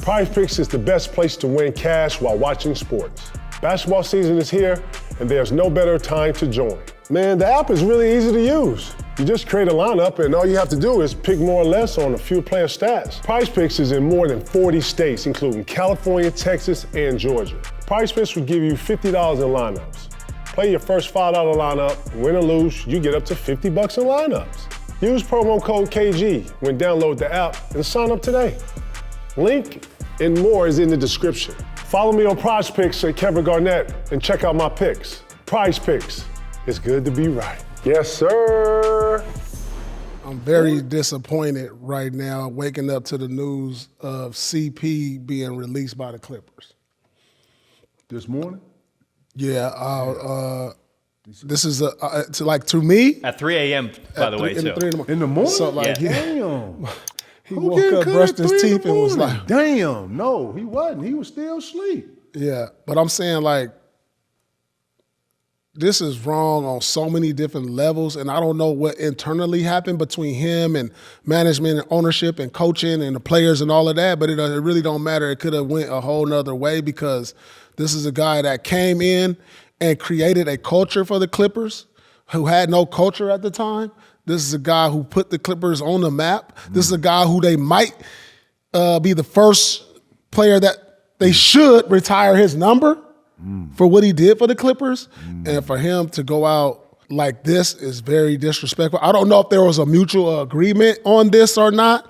PrizePicks is the best place to win cash while watching sports. Basketball season is here, and there's no better time to join. Man, the app is really easy to use. You just create a lineup, and all you have to do is pick more or less on a few player stats. PrizePicks is in more than 40 states, including California, Texas, and Georgia. PrizePicks will give you $50 in lineups. Play your first $5 lineup, win or lose, you get up to $50 in lineups. Use promo code KG when download the app and sign up today. Link and more is in the description. Follow me on PrizePicks at Kevin Garnett and check out my picks. PrizePicks, it's good to be right. Yes, sir. I'm very disappointed right now waking up to the news of CP being released by the Clippers. This morning? Yeah, this is to me at 3 a.m. by the way, too. In the morning? So like, yeah. Damn. He woke up, brushed his teeth, and was like, damn, no, he wasn't. He was still asleep. Yeah, but I'm saying like, this is wrong on so many different levels, and I don't know what internally happened between him and management and ownership and coaching and the players and all of that, but it really don't matter. It could have went a whole nother way because this is a guy that came in and created a culture for the Clippers who had no culture at the time. This is a guy who put the Clippers on the map. This is a guy who they might be the first player that they should retire his number for what he did for the Clippers. And for him to go out like this is very disrespectful. I don't know if there was a mutual agreement on this or not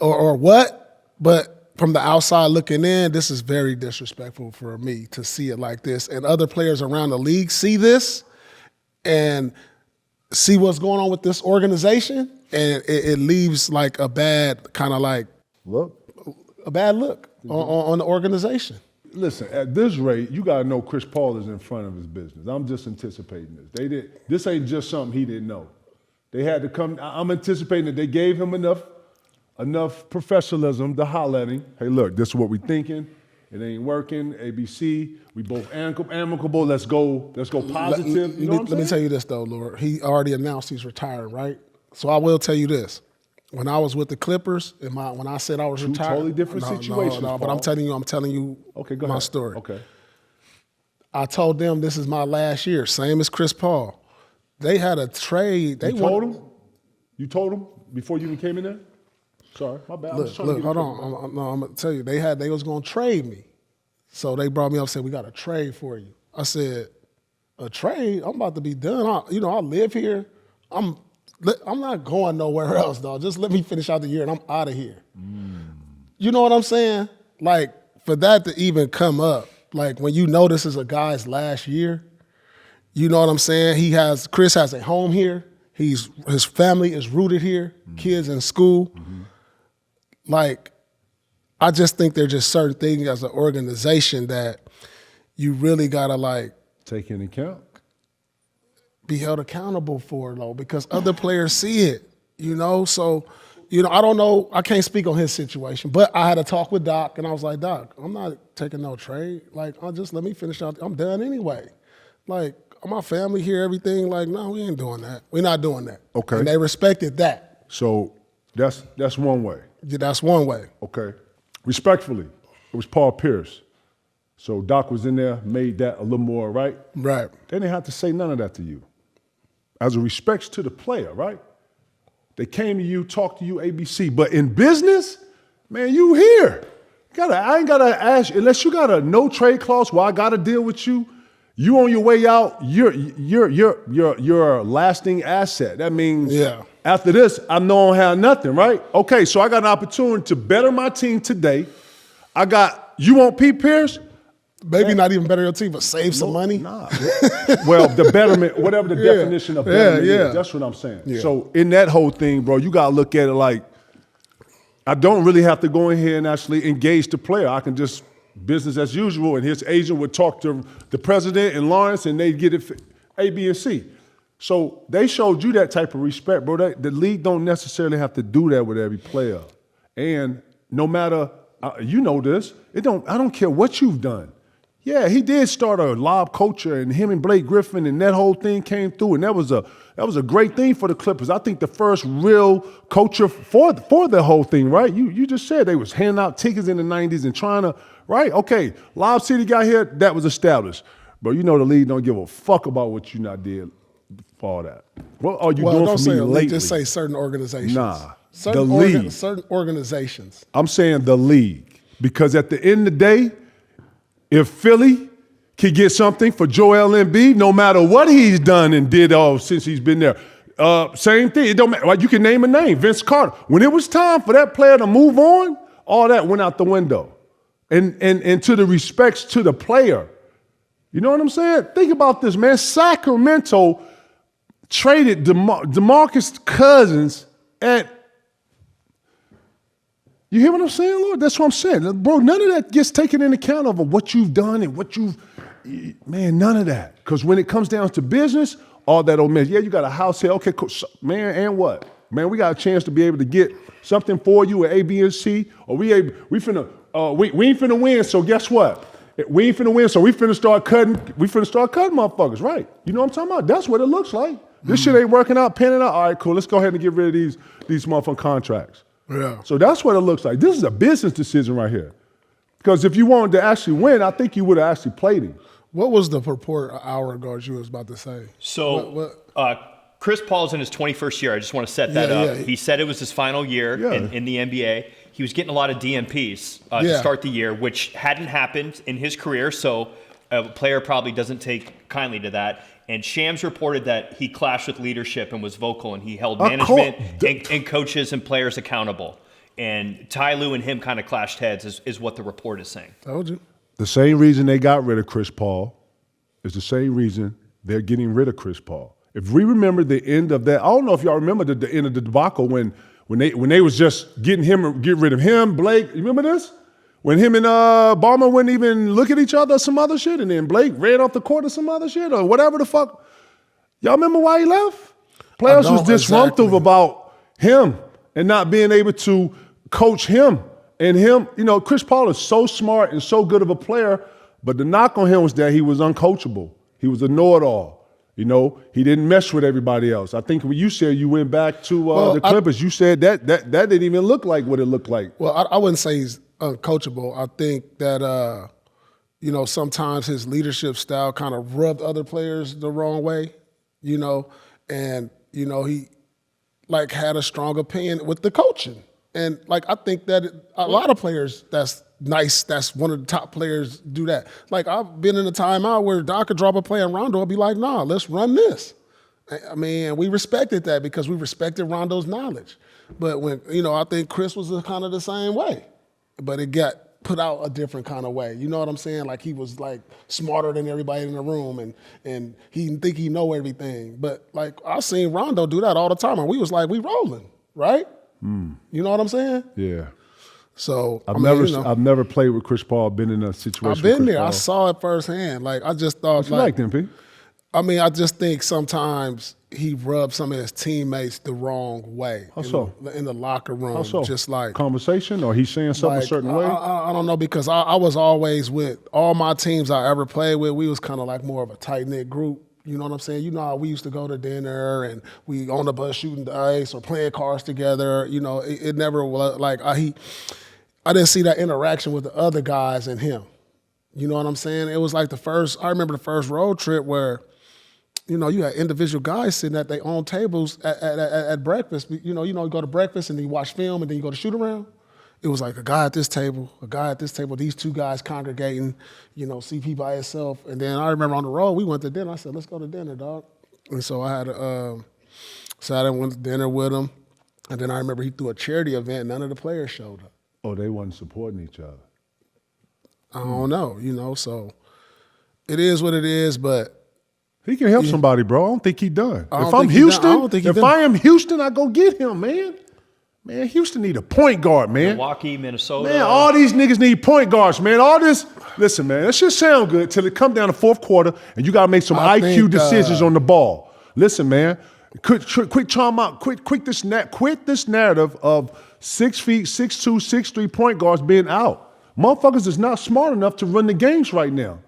or what, but from the outside looking in, this is very disrespectful for me to see it like this. And other players around the league see this and see what's going on with this organization, and it leaves like a bad kind of like a bad look on the organization. Listen, at this rate, you got to know Chris Paul is in front of his business. I'm just anticipating this. This ain't just something he didn't know. They had to come. I'm anticipating that they gave him enough professionalism to holler at him. Hey, look, this is what we thinking. It ain't working. ABC. We both amicable. Let's go positive. Let me tell you this though, Lord. He already announced he's retiring, right? So I will tell you this. When I was with the Clippers, when I said I was retired, totally different situations. No, but I'm telling you okay, go my ahead. story. Okay. I told them this is my last year, same as Chris Paul. They had a trade. You told him? You told him before you even came in there? Sorry, my bad. Look, hold on. I'm going to tell you, they was going to trade me. So they brought me up and said, we got a trade for you. I said, a trade? I'm about to be done. I live here. I'm not going nowhere else, dog. Just let me finish out the year and I'm out of here. You know what I'm saying? Like, for that to even come up, like when you know this is a guy's last year, you know what I'm saying? Chris has a home here. His family is rooted here, kids in school. Like, I just think there's just certain things as an organization that you really gotta like take into account, be held accountable for, though, because other players see it, So, I don't know. I can't speak on his situation, but I had a talk with Doc, and I was like, Doc, I'm not taking no trade. Like, let me finish out. I'm done anyway. Like, my family here, everything. Like, no, we ain't doing that. We're not doing that. Okay. And they respected that. So that's one way. Yeah, that's one way. Okay. Respectfully, it was Paul Pierce. So Doc was in there, made that a little more right. Right. They didn't have to say none of that to you. As a respects to the player, right? They came to you, talked to you, ABC. But in business, man, you here. I ain't gotta ask you, unless you got a no trade clause where I gotta deal with you. You on your way out, you're a lasting asset. That means after this, I know I don't have nothing, right? Okay, so I got an opportunity to better my team today. You want Pete Pierce? Maybe not even better your team, but save some money? Nah. Well, the betterment, whatever the definition of betterment is, that's what I'm saying. Yeah. So in that whole thing, bro, you got to look at it like, I don't really have to go in here and actually engage the player. I can just business as usual, and his agent would talk to the president and Lawrence, and they'd get it A, B, and C. So they showed you that type of respect, bro. The league don't necessarily have to do that with every player. And no matter, you know this, I don't care what you've done. Yeah, he did start a lob culture, and him and Blake Griffin, and that whole thing came through, and that was a great thing for the Clippers. I think the first real culture for the whole thing, right? You just said they was handing out tickets in the 90s and trying to, right? Okay, Lob City got here, that was established. But you know the league don't give a fuck about what you not did for all that. What are you doing don't for say me lately? Just say certain organizations. Nah, certain the league. Certain organizations. I'm saying the league. Because at the end of the day, if Philly can get something for Joel Embiid, no matter what he's done and did since he's been there, same thing. It don't matter. Like, you can name a name, Vince Carter. When it was time for that player to move on, all that went out the window. And to the respects to the player. You know what I'm saying? Think about this, man. Sacramento traded DeMarcus Cousins at. You hear what I'm saying, Lord? That's what I'm saying. Bro, none of that gets taken into account of what you've done and what you've, man, none of that. Because when it comes down to business, all that old man, yeah, you got a house here, okay, cool. Man, and what? Man, we got a chance to be able to get something for you at A, B, and C, or we ain't finna win, so guess what? We ain't finna win, so we finna start cutting motherfuckers, right? You know what I'm talking about? That's what it looks like. This shit ain't working out, panning out. All right, cool, let's go ahead and get rid of these motherfucking contracts. Yeah. So that's what it looks like. This is a business decision right here. Because if you wanted to actually win, I think you would have actually played him. What was the purport an hour ago you was about to say? So Chris Paul's in his 21st year. I just want to set that up. Yeah. He said it was his final year in the NBA. He was getting a lot of DMPs to start the year, which hadn't happened in his career, so a player probably doesn't take kindly to that. And Shams reported that he clashed with leadership and was vocal, and he held management and coaches and players accountable. And Ty Lue and him kind of clashed heads is what the report is saying. Told you. The same reason they got rid of Chris Paul is the same reason they're getting rid of Chris Paul. If we remember the end of that, I don't know if y'all remember the end of the debacle when they was just get rid of him, Blake. You remember this? When him and Ballmer wouldn't even look at each other or some other shit, and then Blake ran off the court or some other shit or whatever the fuck. Y'all remember why he left? Players was disgruntled about him and not being able to coach him. And him, you know, Chris Paul is so smart and so good of a player, but the knock on him was that he was uncoachable. He was a know-it-all. You know, he didn't mess with everybody else. I think when you said you went back to the Clippers, you said that didn't even look like what it looked like. Well, I wouldn't say he's uncoachable. I think that, you know, sometimes his leadership style kind of rubbed other players the wrong way, you know, and, you know, he, like, had a strong opinion with the coaching. And, like, I think that a lot of players that's nice, that's one of the top players do that. Like, I've been in a timeout where Doc could drop a play and Rondo would be like, nah, let's run this. I mean, we respected that because we respected Rondo's knowledge. But when, you know, I think Chris was kind of the same way. But it got put out a different kind of way. You know what I'm saying? Like, he was, like, smarter than everybody in the room, and he didn't think he know everything. But, like, I seen Rondo do that all the time, and we was like, we rolling, right? You know what I'm saying? Yeah. So I've never played with Chris Paul, been in a situation I've been with Chris there. Paul. I saw it firsthand. Like, I just thought, What you like then, P? I mean, I just think sometimes he rubbed some of his teammates the wrong way. How so? In the locker room. How so? Just like conversation, or he's saying something like, a certain way? I don't know, because I was always with all my teams I ever played with. We was kind of like more of a tight-knit group. You know what I'm saying? You know how we used to go to dinner and we on the bus shooting the ice or playing cards together. You know, it never was like I didn't see that interaction with the other guys and him. You know what I'm saying? It was like I remember the first road trip where, you know, you had individual guys sitting at their own tables at breakfast. You go to breakfast and then you watch film and then you go to shoot around. It was like a guy at this table, these two guys congregating, you know, CP by himself. And then I remember on the road, we went to dinner. I said, let's go to dinner, dog. And so I had Saturday went to dinner with him. And then I remember he threw a charity event. None of the players showed up. Oh, they wasn't supporting each other. I don't know, you know, so it is what it is, but he can help somebody, bro. I don't think he done. If I am Houston, I go get him, man. Man, Houston need a point guard, man. Milwaukee, Minnesota. Man, all these niggas need point guards, man. All this, listen, man, that shit sound good till it come down to fourth quarter and you got to make some IQ decisions on the ball. Listen, man, quit this narrative of 6 feet, 6'2", 6'3" point guards being out. Motherfuckers is not smart enough to run the games right now.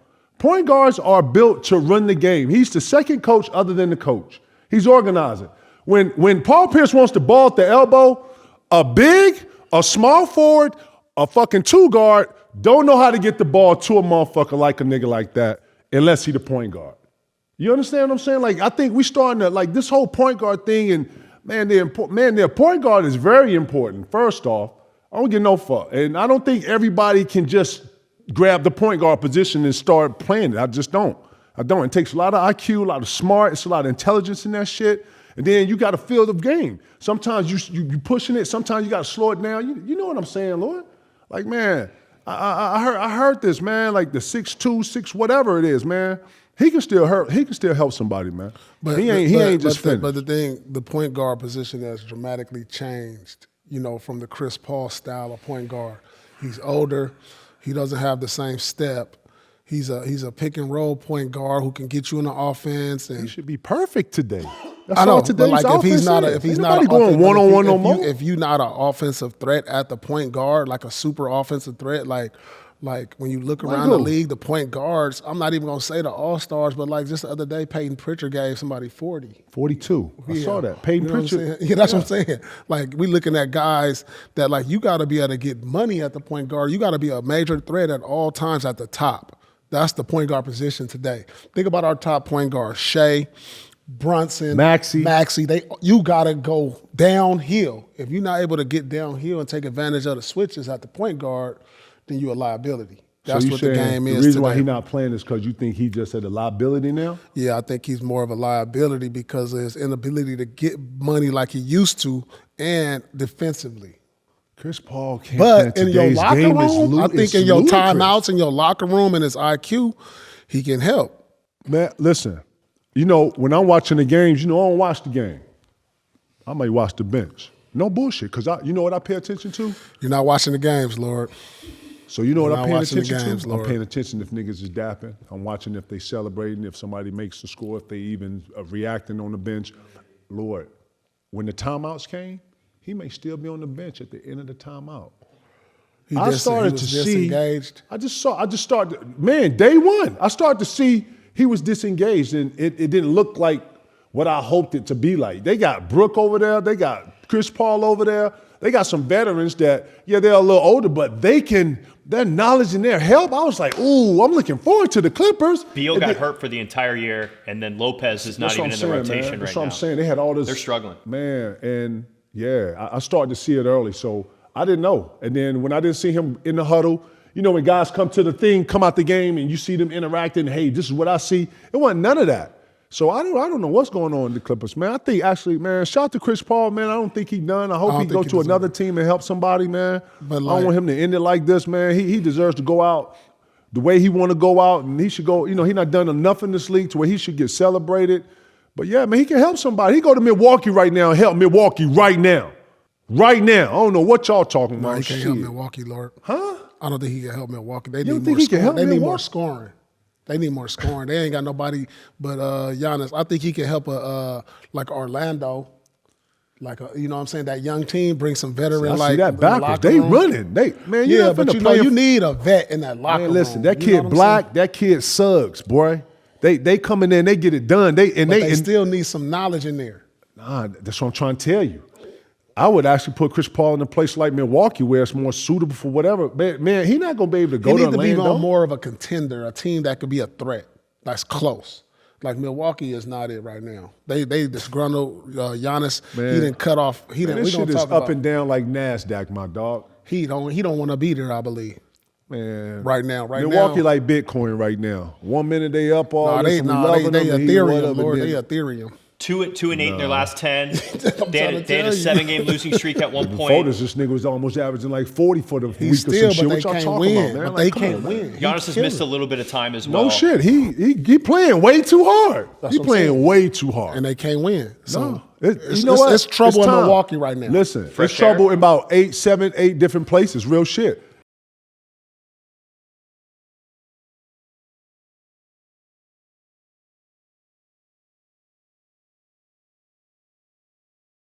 Point guards are built to run the game. He's the second coach other than the coach. He's organizing. When Paul Pierce wants the ball at the elbow, a small forward, a fucking 2 guard don't know how to get the ball to a motherfucker like a nigga like that unless he the point guard. You understand what I'm saying? Like, I think we starting to, like, this whole point guard thing, and their point guard is very important. First off, I don't give no fuck. And I don't think everybody can just grab the point guard position and start playing it. I just don't. It takes a lot of IQ, a lot of smart, it's a lot of intelligence in that shit. And then you got to feel the game. Sometimes you pushing it. Sometimes you got to slow it down. You know what I'm saying, Lord? Like, man, I heard this, man. Like the 6'2", 6 whatever it is, man. He can still help somebody, man. But he ain't just finished. But the point guard position has dramatically changed. From the Chris Paul style of point guard. He's older. He doesn't have the same step. He's a pick and roll point guard who can get you in the offense. And he should be perfect today. I know, but like if he's not going one-on-one no more. If you're not an offensive threat at the point guard, like a super offensive threat, like when you look around the league, the point guards, I'm not even gonna say the all-stars, but like just the other day, Peyton Pritchard gave somebody 40. 42. I saw that. Peyton Pritchard. Yeah, that's what I'm saying. Like we looking at guys that like you gotta be able to get money at the point guard. You gotta be a major threat at all times at the top. That's the point guard position today. Think about our top point guards, Shea, Brunson, Maxey. You gotta go downhill. If you're not able to get downhill and take advantage of the switches at the point guard, then you're a liability. That's what the game is. The reason today. why he's not playing is because you think he just had a liability now? Yeah, I think he's more of a liability because of his inability to get money like he used to and defensively. Chris Paul can't. But in your locker room, I think in your ludicrous. timeouts, in your locker room, and his IQ, he can help. Man, listen. When I'm watching the games, I don't watch the game. I might watch the bench. No bullshit, because you know what I pay attention to? You're not watching the games, Lord. So you know what I'm paying attention games, to? Lord. I'm paying attention if niggas is dapping. I'm watching if they celebrating, if somebody makes the score, if they even reacting on the bench. Lord, when the timeouts came, he may still be on the bench at the end of the timeout. I started to see. I just started. Man, day one, I started to see he was disengaged, and it didn't look like what I hoped it to be like. They got Brooke over there. They got Chris Paul over there. They got some veterans that, they're a little older, but their knowledge and their help, I was like, ooh, I'm looking forward to the Clippers. Beal got hurt for the entire year, and then Lopez is not even in the rotation right now. That's what I'm saying. They had all this. They're struggling. Man, and I started to see it early, so I didn't know. And then when I didn't see him in the huddle, when guys come out the game, and you see them interacting, hey, this is what I see. It wasn't none of that. So I don't know what's going on in the Clippers, man. I think actually, man, shout out to Chris Paul, man. I don't think he's done. I hope he go to another team and help somebody, man. But I don't want him to end it like this, man. He deserves to go out the way he want to go out, and he should go. He not done enough in this league to where he should get celebrated. But yeah, man, he can help somebody. He go to Milwaukee right now and help Milwaukee right now. Right now. I don't know what y'all talking about. He can't help Milwaukee, Lord. Huh? I don't think he can help Milwaukee. They need more scoring. They need more scoring. They need more scoring. They ain't got nobody but Giannis. I think he can help like Orlando, you know what I'm saying, that young team, bring some veteran see that backwards. They running. You need a vet in that locker room. Listen, that kid Black, that kid Suggs, boy. They coming in, they get it done. They still need some knowledge in there. Nah, that's what I'm trying to tell you. I would actually put Chris Paul in a place like Milwaukee where it's more suitable for whatever. Man, he's not going to be able to go to Orlando. He needs to be on more of a contender, a team that could be a threat, that's close. Like Milwaukee is not it right now. They disgruntled Giannis. Man, he didn't cut off. This shit is up and down like NASDAQ, my dog. He don't want to be there, I believe. Man, right now, Milwaukee like Bitcoin right now. 1 minute they up all they Ethereum, Lord. They Ethereum. 2-8 in their last 10. They had a 7-game losing streak at one point. Before this nigga was almost averaging like 40 for the week or some shit. What y'all talking about, man? But they can't win. Giannis has missed a little bit of time as well. No shit. He playing way too hard. He playing way too hard. And they can't win. So it's trouble in Milwaukee right now. Listen, it's trouble in about 8 different places. Real shit.